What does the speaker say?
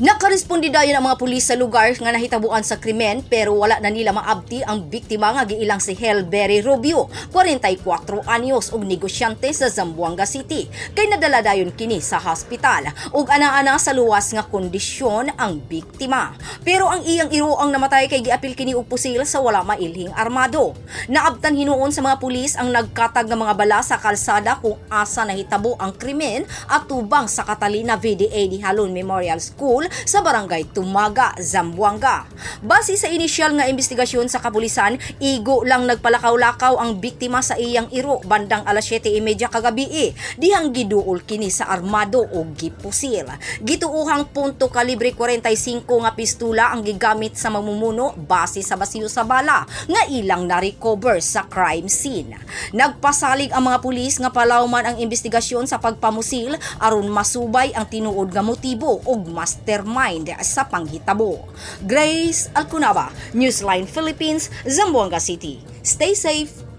Nakarespondi dayon ang mga pulis sa lugar nga nahitabuan sa krimen pero wala na nila maabti ang biktima nga giilang si Helberry Rubio, 44 anyos ug negosyante sa Zamboanga City. Kay nadala dayon kini sa hospital ug ana-ana sa luwas nga kondisyon ang biktima. Pero ang iyang iro ang namatay kay giapil kini og pusil sa wala mailhing armado. Naabtan hinuon sa mga pulis ang nagkatag nga mga bala sa kalsada kung asa nahitabo ang krimen at tubang sa Catalina VDA di Halon Memorial School sa barangay Tumaga, Zamboanga. Base sa inisyal nga investigasyon sa kapulisan, igo lang nagpalakaw-lakaw ang biktima sa iyang iro bandang alas 7:30 kagabi. Dihang giduol kini sa armado o gipusil. Gituuhang punto kalibre 45 nga pistola ang gigamit sa mamumuno base sa basiyo sa bala nga ilang na-recover sa crime scene. Nagpasalig ang mga pulis nga palawman ang investigasyon sa pagpamusil aron masubay ang tinuod nga motibo ug mastermind sa panghitabo. Grace Alcunaba, Newsline Philippines, Zamboanga City. Stay safe.